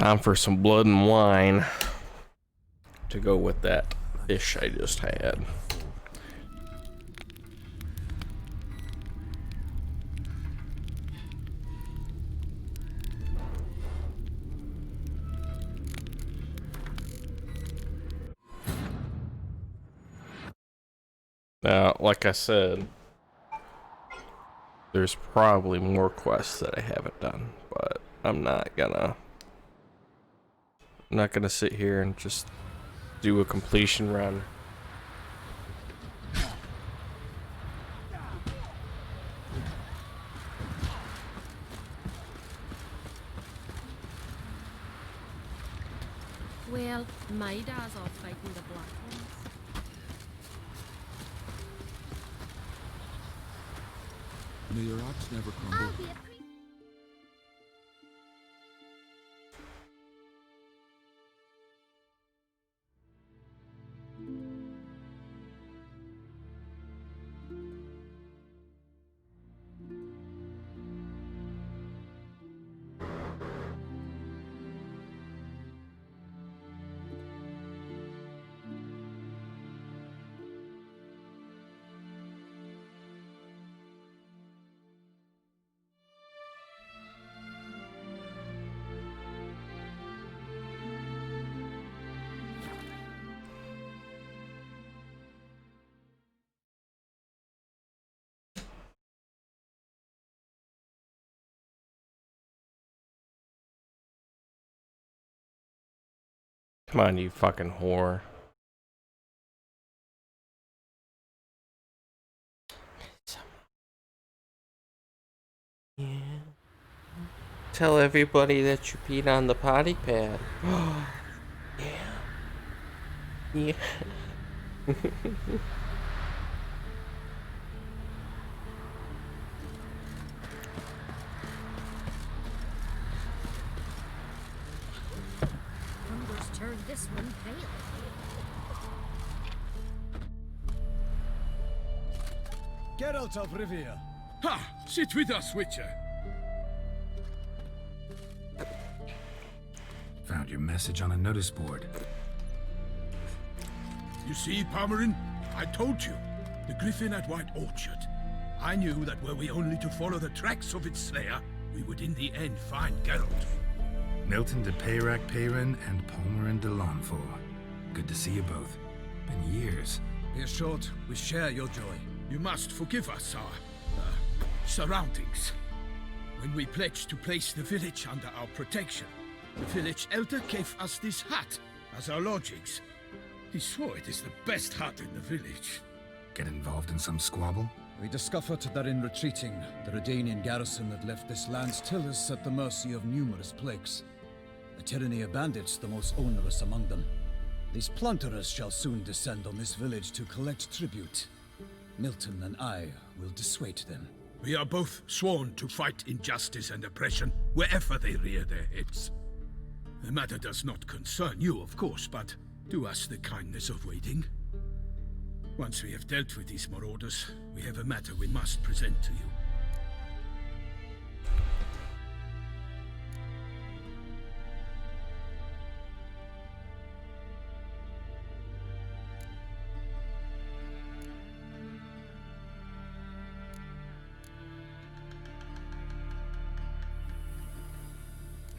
Time for some blood and wine to go with that fish I just had. Now, like I said, there's probably more quests that I haven't done, but I'm not gonna sit here and just do a completion run. Well, my dad's off fighting the Black Ones. May your ox never crumble. Come on, you fucking whore. Yeah. Tell everybody that you peed on the potty pad. Yeah. Yeah. Hunger's turned this one pale. Geralt of Rivia. Ha! Sit with us, Witcher. Found your message on a notice board. You see, Palmerin? I told you. The Griffin at White Orchard. I knew that were we only to follow the tracks of its slayer, we would in the end find Geralt. Milton de Peyrac Peyrin and Palmerin de Lawnford. Good to see you both. Been years. Be assured, we share your joy. You must forgive us our surroundings. When we pledged to place the village under our protection, the village elder gave us this hut as our lodgings. He swore it is the best hut in the village. Get involved in some squabble? We discovered that in retreating, the Redanian garrison that left this land still is at the mercy of numerous plagues. The tyranny of bandits the most onerous among them. These plunderers shall soon descend on this village to collect tribute. Milton and I will dissuade them. We are both sworn to fight injustice and oppression wherever they rear their heads. The matter does not concern you, of course, but do us the kindness of waiting. Once we have dealt with these marauders, we have a matter we must present to you.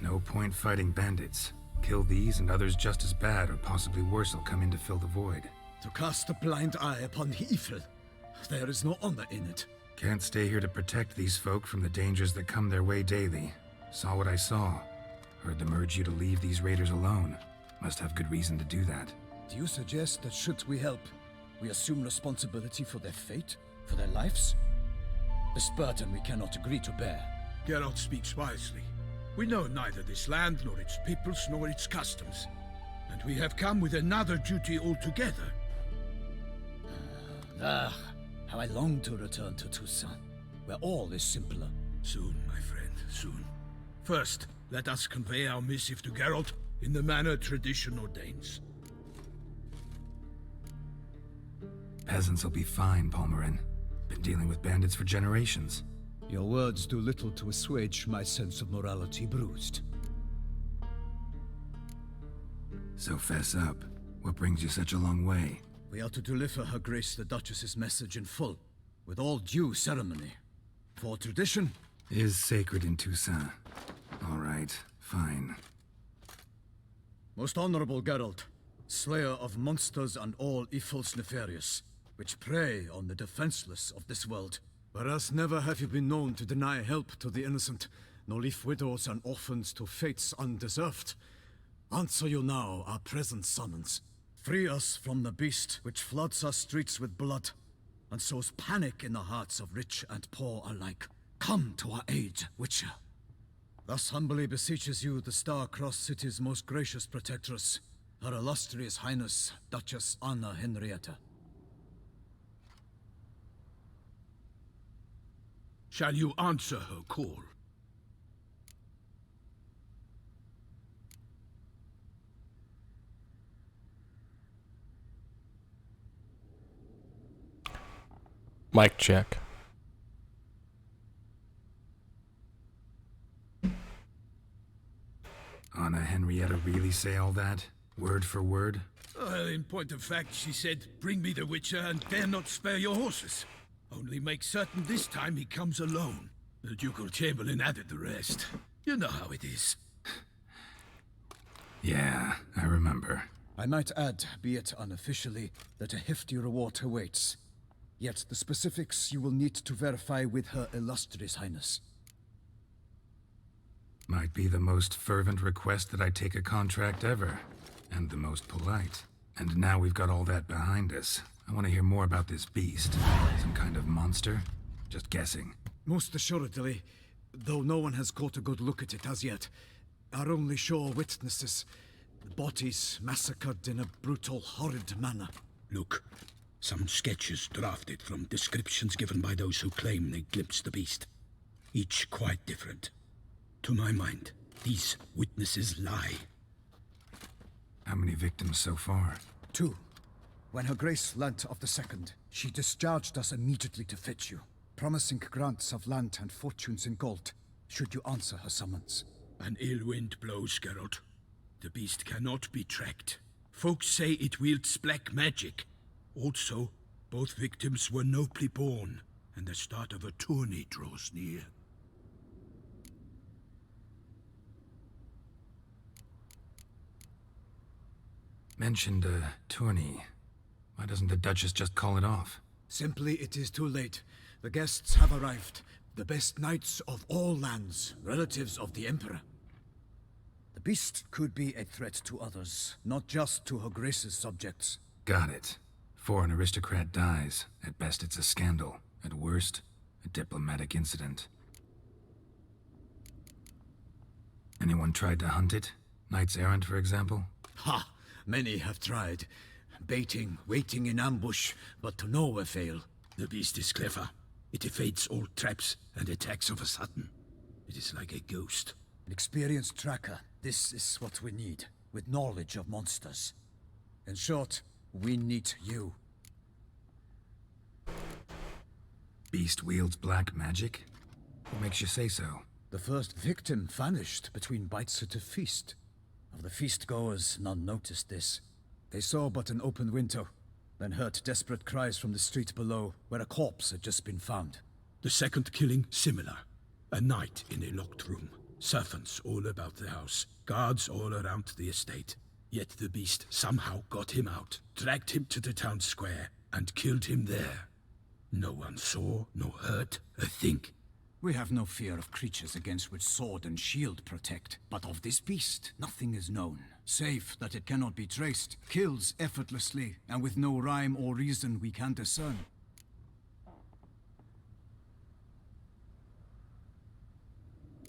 No point fighting bandits. Kill these and others just as bad or possibly worse will come in to fill the void. To cast a blind eye upon the evil. There is no honor in it. Can't stay here to protect these folk from the dangers that come their way daily. Saw what I saw. Heard them urge you to leave these raiders alone. Must have good reason to do that. Do you suggest that should we help, we assume responsibility for their fate? For their lives? This burden we cannot agree to bear. Geralt speaks wisely. We know neither this land, nor its peoples, nor its customs. And we have come with another duty altogether. How I long to return to Toussaint, where all is simpler. Soon, my friend, soon. First, let us convey our missive to Geralt in the manner tradition ordains. Peasants will be fine, Palmerin. Been dealing with bandits for generations. Your words do little to assuage my sense of morality bruised. So fess up. What brings you such a long way? We are to deliver Her Grace the Duchess's message in full, with all due ceremony. For tradition, Is sacred in Toussaint. All right, fine. most honorable Geralt, slayer of monsters and all evils nefarious, which prey on the defenseless of this world. Whereas never have you been known to deny help to the innocent, nor leave widows and orphans to fates undeserved. Answer you now our present summons. Free us from the beast which floods our streets with blood, and sows panic in the hearts of rich and poor alike. Come to our aid, Witcher. Thus humbly beseeches you the Star-Crossed City's most gracious protectress, Her Illustrious Highness, Duchess Anna Henrietta. Shall you answer her call? Mic check. Anna Henrietta really say all that? Word for word? Well, in point of fact, she said, bring me the Witcher and dare not spare your horses. Only make certain this time he comes alone. The Ducal Chamberlain added the rest. You know how it is. Yeah, I remember. I might add, be it unofficially, that a hefty reward awaits. Yet the specifics you will need to verify with Her Illustrious Highness. Might be the most fervent request that I take a contract ever. And the most polite. And now we've got all that behind us. I want to hear more about this beast. Some kind of monster? Just guessing. Most assuredly, though no one has caught a good look at it as yet. Our only sure witnesses, bodies massacred in a brutal, horrid manner. Look, some sketches drafted from descriptions given by those who claim they glimpsed the beast. Each quite different. To my mind, these witnesses lie. How many victims so far? 2. When Her Grace learnt of the second, she discharged us immediately to fetch you, promising grants of land and fortunes in gold, should you answer her summons. An ill wind blows, Geralt. The beast cannot be tracked. Folks say it wields black magic. Also, both victims were nobly born, and the start of a tourney draws near. Mentioned a tourney. Why doesn't the Duchess just call it off? Simply, it is too late. The guests have arrived. The best knights of all lands, relatives of the Emperor. The beast could be a threat to others, not just to Her Grace's subjects. Got it. Before an aristocrat dies, at best it's a scandal. At worst, a diplomatic incident. Anyone tried to hunt it? Knights errant, for example? Ha! Many have tried. Baiting, waiting in ambush, but to no avail. The beast is clever. It evades all traps and attacks of a sudden. It is like a ghost. An experienced tracker. This is what we need, with knowledge of monsters. In short, we need you. Beast wields black magic? What makes you say so? The first victim vanished between bites at a feast. Of the feast-goers, none noticed this. They saw but an open window, then heard desperate cries from the street below, where a corpse had just been found. The second killing, similar. A night in a locked room. Servants all about the house. Guards all around the estate. Yet the beast somehow got him out, dragged him to the town square, and killed him there. No one saw, nor heard a thing. We have no fear of creatures against which sword and shield protect. But of this beast, nothing is known. Save that it cannot be traced, kills effortlessly, and with no rhyme or reason we can discern.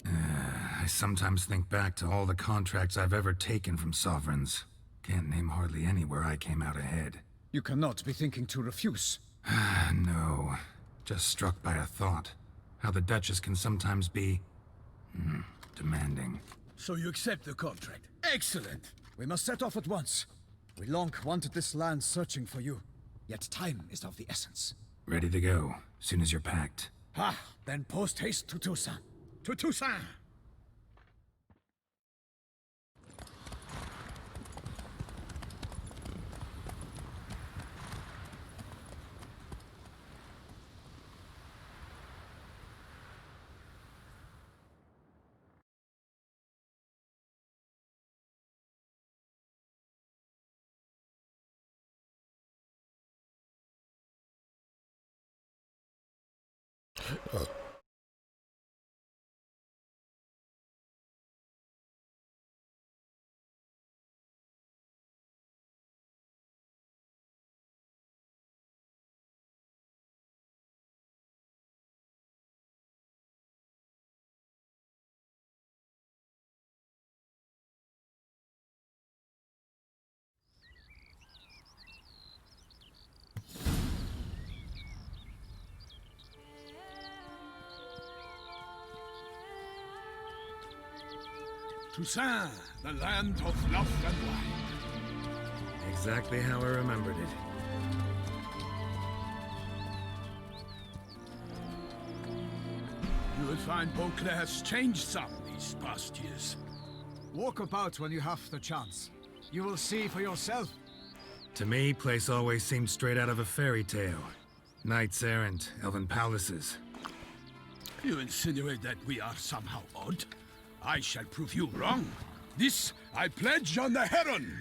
I sometimes think back to all the contracts I've ever taken from sovereigns. Can't name hardly any where I came out ahead. You cannot be thinking to refuse. No. Just struck by a thought. How the Duchess can sometimes be... demanding. So you accept the contract. Excellent! We must set off at once. We long wanted this land searching for you. Yet time is of the essence. Ready to go, soon as you're packed. Ha! Then post-haste to Toussaint. To Toussaint! Toussaint, the land of love and wine. Exactly how I remembered it. You will find Beauclair has changed some these past years. Walk about when you have the chance. You will see for yourself. To me, place always seemed straight out of a fairy tale. Knights errant, elven palaces. You insinuate that we are somehow odd? I shall prove you wrong. This I pledge on the Heron.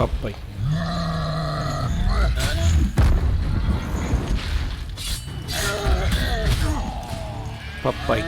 Papai. Papai.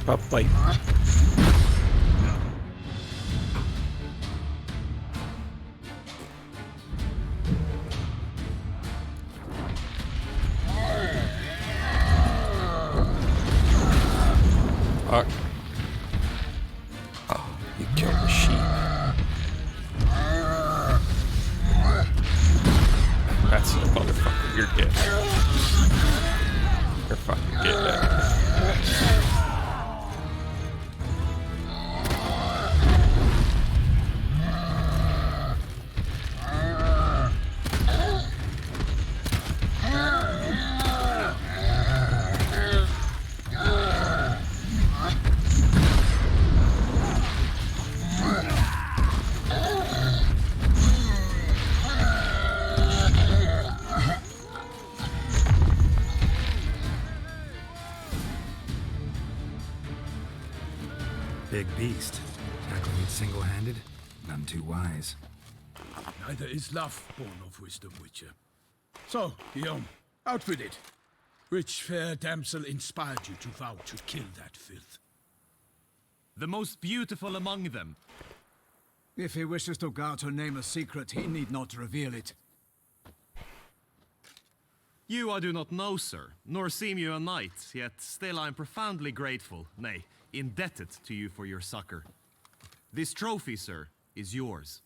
Papai. Fuck. Oh, you killed the sheep. That's the motherfucker. You're dead. You're fucking dead. Big beast. Tackling it single-handed? None too wise. Neither is love born of wisdom, Witcher. So, Guillaume, out with it. Which fair damsel inspired you to vow to kill that filth? The most beautiful among them. If he wishes to guard her name a secret, he need not reveal it. You I do not know, sir, nor seem you a knight, yet still I am profoundly grateful, nay, indebted to you for your succor. This trophy, sir, is yours.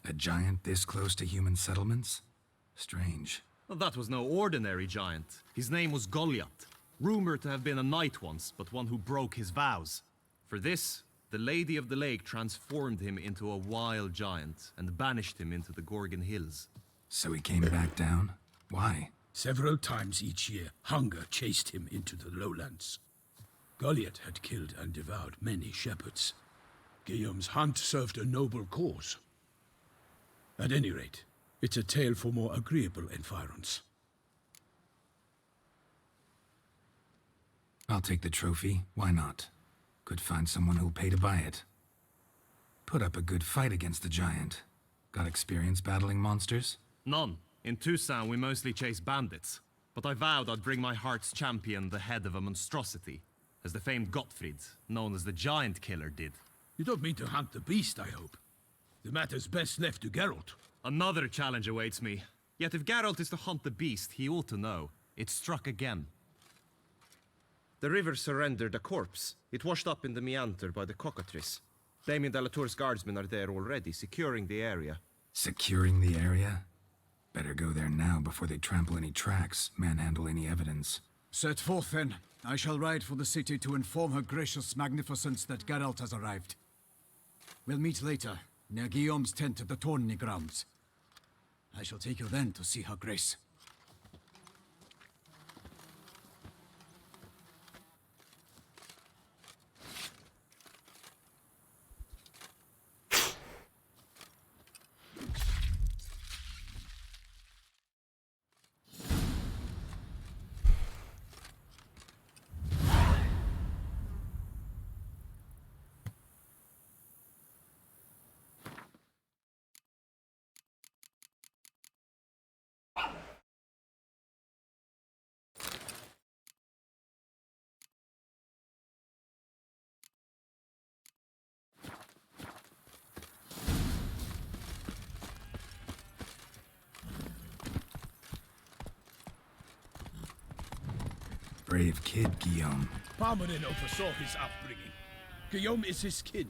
A giant this close to human settlements? Strange. Well, that was no ordinary giant. His name was Goliath, rumored to have been a knight once, but one who broke his vows. For this, the Lady of the Lake transformed him into a wild giant and banished him into the Gorgon Hills. So he came back down? Why? Several times each year, hunger chased him into the lowlands. Goliath had killed and devoured many shepherds. Guillaume's hunt served a noble cause. At any rate, it's a tale for more agreeable environs. I'll take the trophy. Why not? Could find someone who'll pay to buy it. Put up a good fight against the giant. Got experience battling monsters? None. In Toussaint we mostly chase bandits. But I vowed I'd bring my heart's champion the head of a monstrosity, as the famed Gottfried, known as the Giant Killer, did. You don't mean to hunt the beast, I hope. The matter's best left to Geralt. Another challenge awaits me. Yet if Geralt is to hunt the beast, he ought to know. It struck again. The river surrendered a corpse. It washed up in the meander by the cockatrice. Damien de la Tour's guardsmen are there already, securing the area. Securing the area? Better go there now before they trample any tracks, manhandle any evidence. Set forth then. I shall ride for the city to inform her gracious magnificence that Geralt has arrived. We'll meet later, near Guillaume's tent at the Tourney grounds. I shall take you then to see her grace. Brave kid, Guillaume. Parmanin oversaw his upbringing. Guillaume is his kin.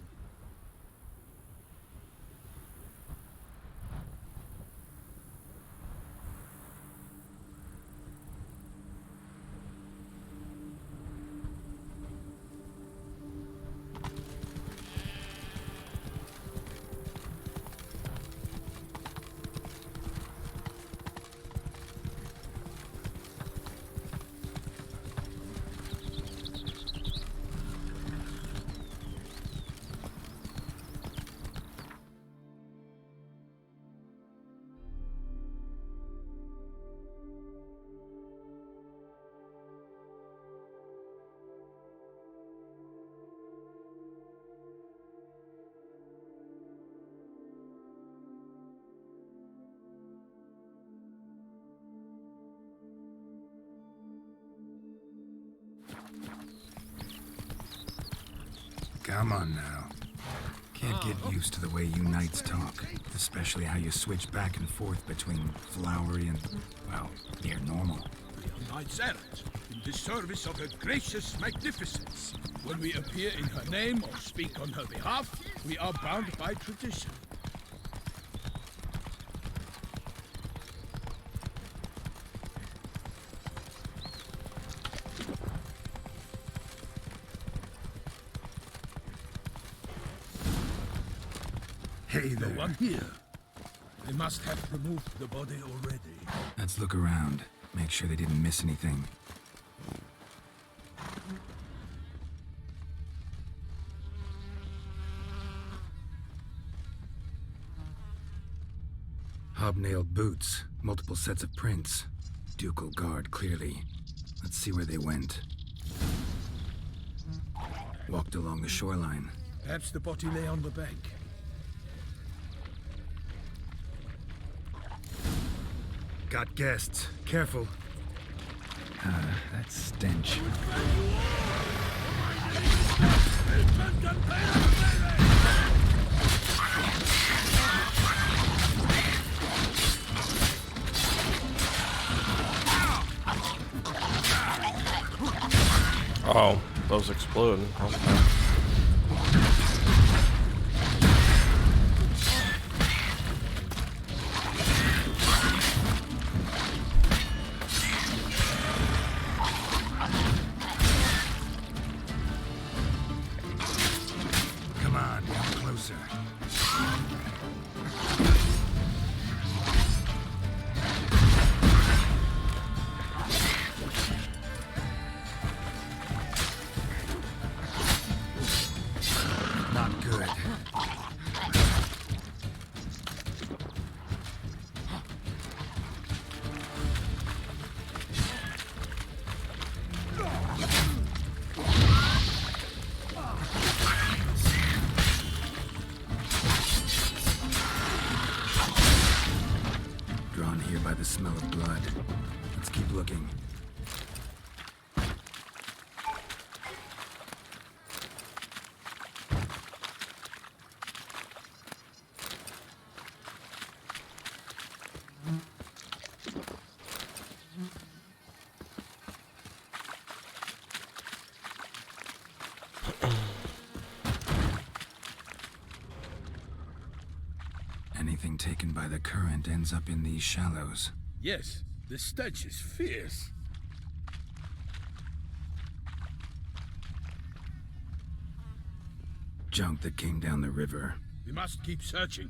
Come on now. Can't get used to the way you knights talk, especially how you switch back and forth between flowery and, well, near normal. We are knights errant, in the service of her gracious magnificence. When we appear in her name or speak on her behalf, we are bound by tradition. Hey No there. one here. They must have removed the body already. Let's look around. Make sure they didn't miss anything. Hobnailed boots, multiple sets of prints. Ducal guard, clearly. Let's see where they went. Walked along the shoreline. Perhaps the body lay on the bank. Got guests. Careful. That stench. Oh, those explode. Okay. Come on, get closer. Not good. Drawn here by the smell of blood. Let's keep looking. Anything taken by the current ends up in these shallows. Yes, the stench is fierce. Junk that came down the river. We must keep searching.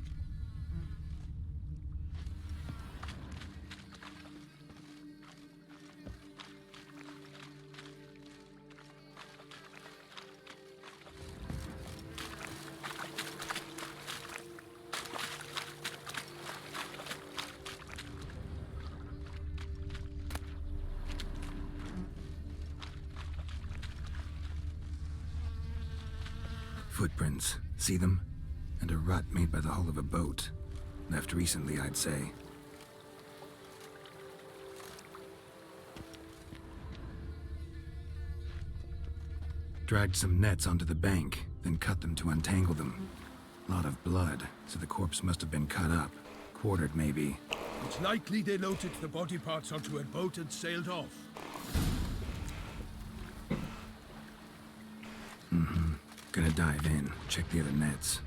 Footprints. See them? And a rut made by the hull of a boat. Left recently, I'd say. Dragged some nets onto the bank, then cut them to untangle them. Lot of blood, so the corpse must have been cut up. Quartered, maybe. It's likely they loaded the body parts onto a boat and sailed off. Gonna dive in, check the other nets.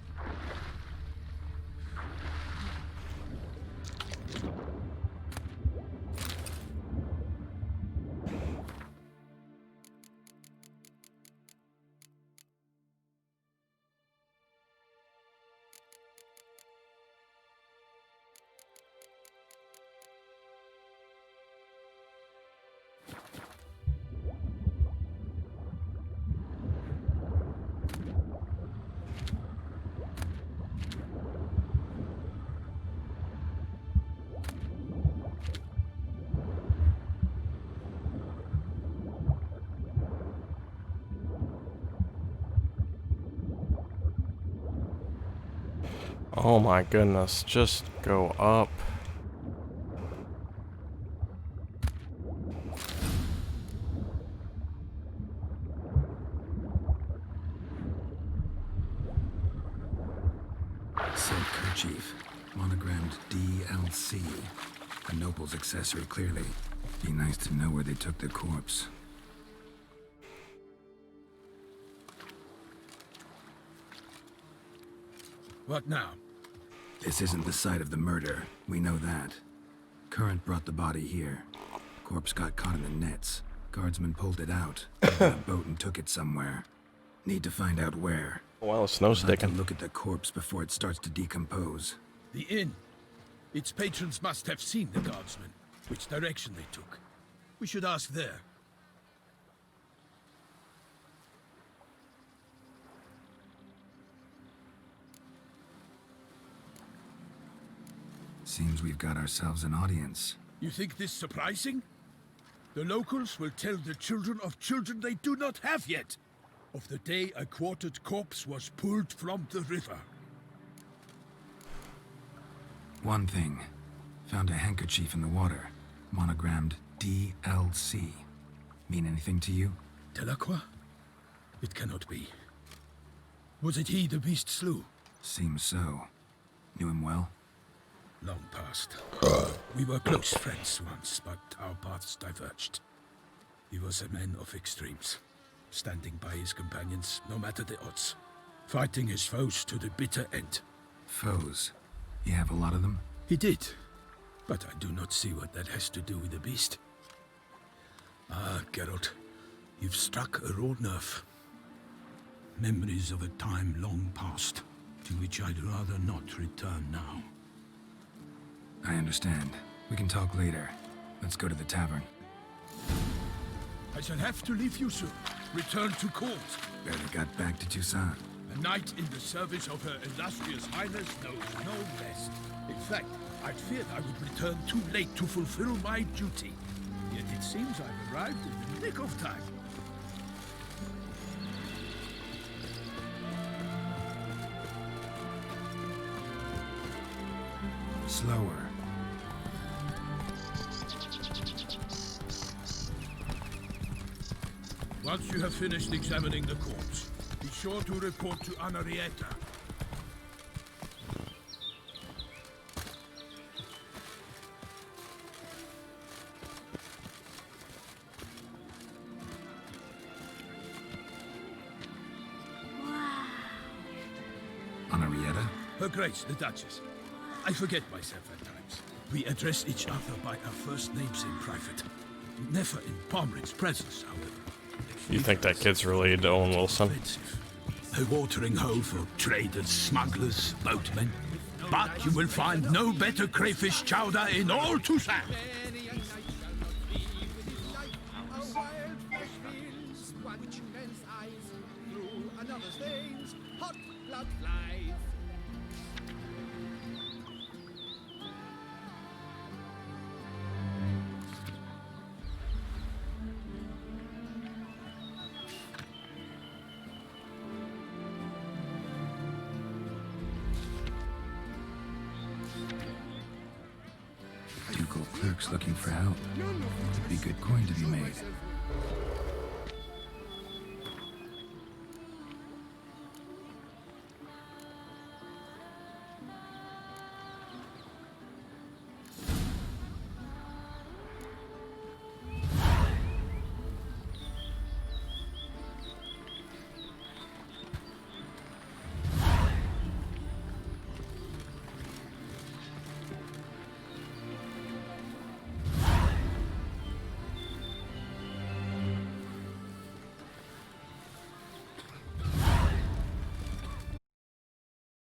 Oh my goodness, just go up. Silk kerchief, monogrammed DLC. A noble's accessory, clearly. Be nice to know where they took the corpse. What now? This isn't the site of the murder. We know that. Current brought the body here. Corpse got caught in the nets. Guardsmen pulled it out, got a boat and took it somewhere. Need to find out where. Well, the snow's I'd like to sticking. look at the corpse before it starts to decompose. The inn. Its patrons must have seen the guardsmen, which direction they took. We should ask there. Seems we've got ourselves an audience. You think this surprising? The locals will tell the children of children they do not have yet. of the day a quartered corpse was pulled from the river. One thing. Found a handkerchief in the water. Monogrammed DLC. Mean anything to you? Delacroix? It cannot be. Was it he the beast slew? Seems so. Knew him well? Long past. We were close friends once, but our paths diverged. He was a man of extremes, standing by his companions no matter the odds, fighting his foes to the bitter end. Foes? You have a lot of them? He did, but I do not see what that has to do with the beast. Ah, Geralt, you've struck a raw nerve. Memories of a time long past, to which I'd rather not return now. I understand. We can talk later. Let's go to the tavern. I shall have to leave you soon. Return to court. Barely got back to Toussaint. A knight in the service of Her Illustrious Highness knows no rest. In fact, I'd feared I would return too late to fulfill my duty. Yet it seems I've arrived in the nick of time. Slower. Once you have finished examining the corpse, be sure to report to Anarietta. Anarietta? Her Grace, the Duchess. I forget myself at times. We address each other by our first names in private. Never in Pomrin's presence, however. You think that kid's related to Owen Wilson? Expensive. A watering hole for traders, smugglers, boatmen. But you will find no better crayfish chowder in all Toussaint. Ducal clerks looking for help. Could be good coin to be made.